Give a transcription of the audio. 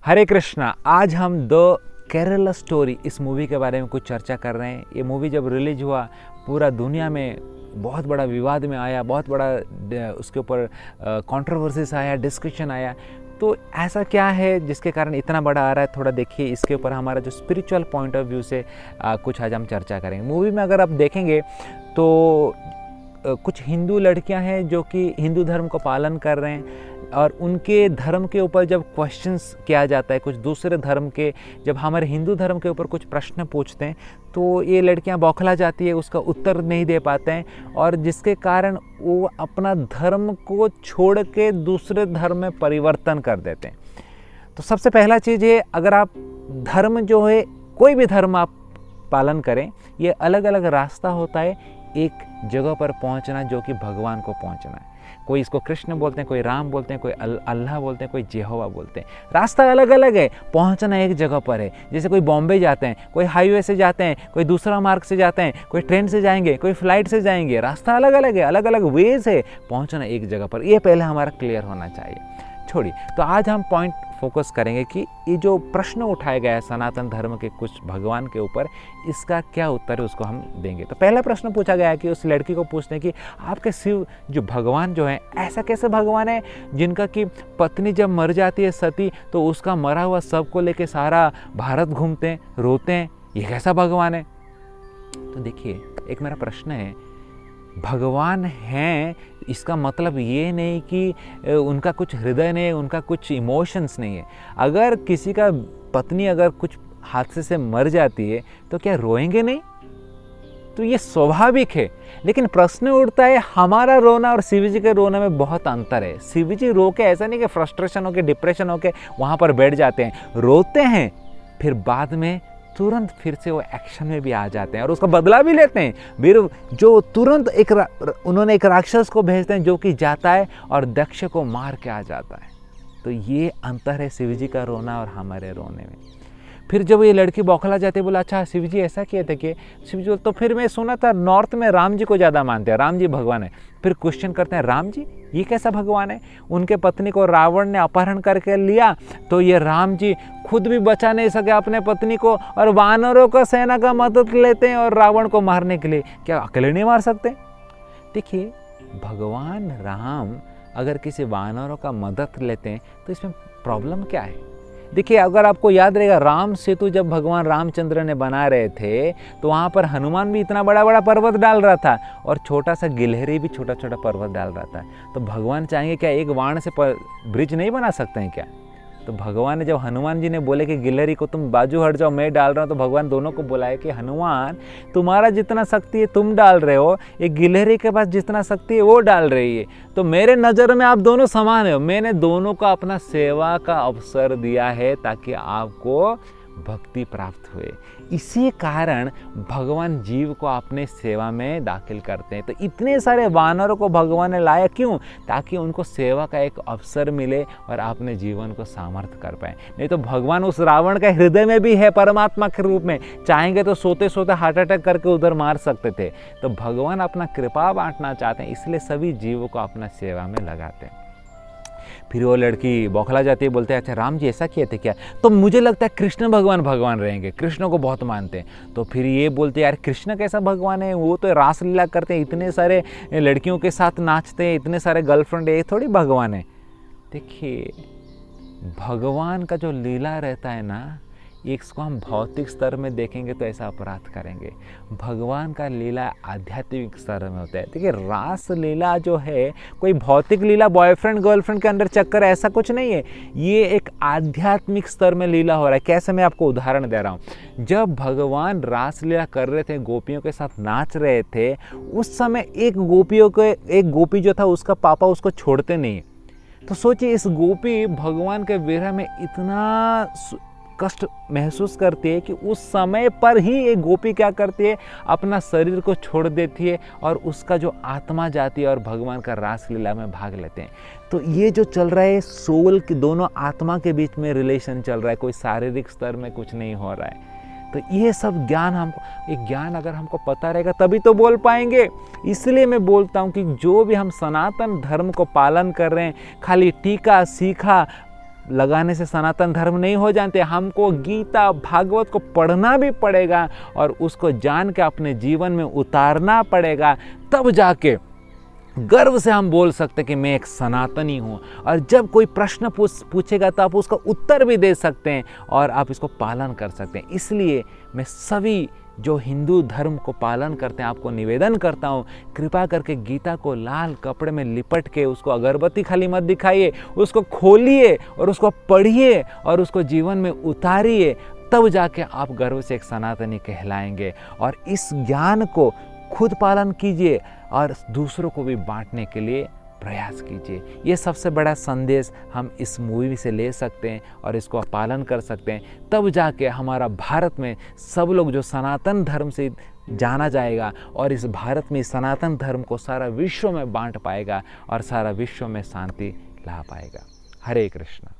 हरे कृष्णा। आज हम the Kerala story इस मूवी के बारे में कुछ चर्चा कर रहे हैं। ये मूवी जब रिलीज हुआ पूरा दुनिया में बहुत बड़ा विवाद में आया, बहुत बड़ा उसके ऊपर कंट्रोवर्सीज आया, डिस्कशन आया। तो ऐसा क्या है जिसके कारण इतना बड़ा आ रहा है, थोड़ा देखिए। इसके ऊपर हमारा जो स्पिरिचुअल पॉइंट ऑफ व्यू से कुछ आज हम चर्चा करेंगे। मूवी में अगर आप देखेंगे तो कुछ हिंदू लड़कियां हैं जो कि हिंदू धर्म को पालन कर रहे हैं, और उनके धर्म के ऊपर जब क्वेश्चंस किया जाता है, कुछ दूसरे धर्म के जब हमारे हिंदू धर्म के ऊपर कुछ प्रश्न पूछते हैं तो ये लड़कियां बौखला जाती है, उसका उत्तर नहीं दे पाते हैं, और जिसके कारण वो अपना धर्म को छोड़ के दूसरे धर्म में परिवर्तन कर देते हैं। तो सबसे पहला चीज़ है, अगर आप धर्म जो है, कोई भी धर्म आप पालन करें, ये अलग अलग रास्ता होता है एक जगह पर पहुंचना, जो कि भगवान को पहुंचना है। कोई इसको कृष्ण बोलते हैं, कोई राम बोलते हैं, कोई अल्लाह बोलते हैं, कोई जेहोवा बोलते हैं। रास्ता अलग अलग है, पहुंचना एक जगह पर है। जैसे कोई बॉम्बे जाते हैं, कोई हाईवे से जाते हैं, कोई दूसरा मार्ग से जाते हैं, कोई ट्रेन से जाएंगे, कोई फ्लाइट से जाएंगे। रास्ता अलग अलग है, अलग अलग वेज है, पहुंचना एक जगह पर। ये पहले हमारा क्लियर होना चाहिए। छोड़िए, तो आज हम पॉइंट फोकस करेंगे कि ये जो प्रश्न उठाया गया है सनातन धर्म के कुछ भगवान के ऊपर, इसका क्या उत्तर है उसको हम देंगे। तो पहला प्रश्न पूछा गया है कि उस लड़की को पूछते हैं कि आपके शिव जो भगवान जो है, ऐसा कैसे भगवान है जिनका कि पत्नी जब मर जाती है सती, तो उसका मरा हुआ शव को लेके सारा भारत घूमते हैं, रोते हैं, ये कैसा भगवान है। तो देखिए, एक मेरा प्रश्न है, भगवान हैं इसका मतलब ये नहीं कि उनका कुछ हृदय नहीं है, उनका कुछ इमोशंस नहीं है। अगर किसी का पत्नी अगर कुछ हादसे से मर जाती है तो क्या रोएंगे नहीं? तो ये स्वाभाविक है। लेकिन प्रश्न उठता है, हमारा रोना और शिव जी के रोने में बहुत अंतर है। शिव जी रो के ऐसा नहीं कि फ्रस्ट्रेशन होके, डिप्रेशन होके वहाँ पर बैठ जाते हैं, रोते हैं, फिर बाद में तुरंत फिर से वो एक्शन में भी आ जाते हैं और उसका बदला भी लेते हैं। फिर जो तुरंत उन्होंने एक राक्षस को भेजते हैं जो कि जाता है और दक्ष को मार के आ जाता है। तो ये अंतर है शिव जी का रोना और हमारे रोने में। फिर जब ये लड़की बौखला जाती है, बोला अच्छा शिव जी ऐसा किए थे कि शिव जी, तो फिर मैं सुना था नॉर्थ में राम जी को ज़्यादा मानते हैं, राम जी भगवान है। फिर क्वेश्चन करते हैं, राम जी ये कैसा भगवान है? उनके पत्नी को रावण ने अपहरण करके लिया, तो ये राम जी खुद भी बचा नहीं सके अपने पत्नी को, और वानरों का सेना का मदद लेते हैं और रावण को मारने के लिए। क्या अकेले नहीं मार सकते? देखिए, भगवान राम अगर किसी वानरों का मदद लेते हैं तो इसमें प्रॉब्लम क्या है? देखिए, अगर आपको याद रहेगा, राम सेतु जब भगवान रामचंद्र ने बना रहे थे तो वहाँ पर हनुमान भी इतना बड़ा बड़ा पर्वत डाल रहा था और छोटा सा गिलहरी भी छोटा छोटा पर्वत डाल रहा था। तो भगवान चाहेंगे क्या एक बाण से ब्रिज नहीं बना सकते हैं क्या? तो भगवान ने जब हनुमान जी ने बोले कि गिलहरी को तुम बाजू हट जाओ, मैं डाल रहा हूँ, तो भगवान दोनों को बुलाए कि हनुमान तुम्हारा जितना शक्ति है तुम डाल रहे हो, ये गिलहरी के पास जितना शक्ति है वो डाल रही है, तो मेरे नज़र में आप दोनों समान हो। मैंने दोनों को अपना सेवा का अवसर दिया है ताकि आपको भक्ति प्राप्त हुए। इसी कारण भगवान जीव को अपने सेवा में दाखिल करते हैं। तो इतने सारे वानरों को भगवान ने लाया क्यों? ताकि उनको सेवा का एक अवसर मिले और अपने जीवन को सामर्थ्य कर पाए। नहीं तो भगवान उस रावण के हृदय में भी है परमात्मा के रूप में, चाहेंगे तो सोते सोते हार्ट अटैक करके उधर मार सकते थे। तो भगवान अपना कृपा बांटना चाहते हैं, इसलिए सभी जीवों को अपना सेवा में लगाते हैं। फिर वो लड़की बौखला जाती है, बोलते हैं अच्छा राम जी ऐसा किए थे क्या? तो मुझे लगता है कृष्ण भगवान रहेंगे, कृष्ण को बहुत मानते हैं। तो फिर ये बोलते हैं यार कृष्ण कैसा भगवान है, वो तो रासलीला करते हैं, इतने सारे लड़कियों के साथ नाचते हैं, इतने सारे गर्लफ्रेंड है, ये थोड़ी भगवान है। देखिए, भगवान का जो लीला रहता है ना, इसको हम भौतिक स्तर में देखेंगे तो ऐसा अपराध करेंगे। भगवान का लीला आध्यात्मिक स्तर में होता है। देखिए, रास लीला जो है कोई भौतिक लीला, बॉयफ्रेंड गर्लफ्रेंड के अंदर चक्कर, ऐसा कुछ नहीं है। ये एक आध्यात्मिक स्तर में लीला हो रहा है। कैसे? मैं आपको उदाहरण दे रहा हूँ। जब भगवान रास लीला कर रहे थे, गोपियों के साथ नाच रहे थे, उस समय एक गोपी जो था उसका पापा उसको छोड़ते नहीं। तो सोचिए, इस गोपी भगवान के विरह में इतना कष्ट महसूस करती है कि उस समय पर ही एक गोपी क्या करती है, अपना शरीर को छोड़ देती है और उसका जो आत्मा जाती है और भगवान का रास लीला में भाग लेते हैं। तो ये जो चल रहा है, सोल की दोनों आत्मा के बीच में रिलेशन चल रहा है, कोई शारीरिक स्तर में कुछ नहीं हो रहा है। तो ये सब ज्ञान एक ज्ञान अगर हमको पता रहेगा तभी तो बोल पाएंगे। इसलिए मैं बोलता हूँ कि जो भी हम सनातन धर्म को पालन कर रहे हैं, खाली टीका सीखा लगाने से सनातन धर्म नहीं हो जानते। हमको गीता भागवत को पढ़ना भी पड़ेगा और उसको जान के अपने जीवन में उतारना पड़ेगा, तब जाके गर्व से हम बोल सकते कि मैं एक सनातनी हूँ। और जब कोई प्रश्न पूछेगा तो आप उसका उत्तर भी दे सकते हैं और आप इसको पालन कर सकते हैं। इसलिए मैं सभी जो हिंदू धर्म को पालन करते हैं आपको निवेदन करता हूँ, कृपा करके गीता को लाल कपड़े में लिपट के, उसको अगरबत्ती खाली मत दिखाइए, उसको खोलिए और उसको पढ़िए और उसको जीवन में उतारिए, तब जाके आप गर्व से एक सनातनी कहलाएंगे। और इस ज्ञान को खुद पालन कीजिए और दूसरों को भी बांटने के लिए प्रयास कीजिए। ये सबसे बड़ा संदेश हम इस मूवी से ले सकते हैं और इसको पालन कर सकते हैं, तब जाके हमारा भारत में सब लोग जो सनातन धर्म से जाना जाएगा और इस भारत में सनातन धर्म को सारा विश्व में बांट पाएगा और सारा विश्व में शांति ला पाएगा। हरे कृष्ण।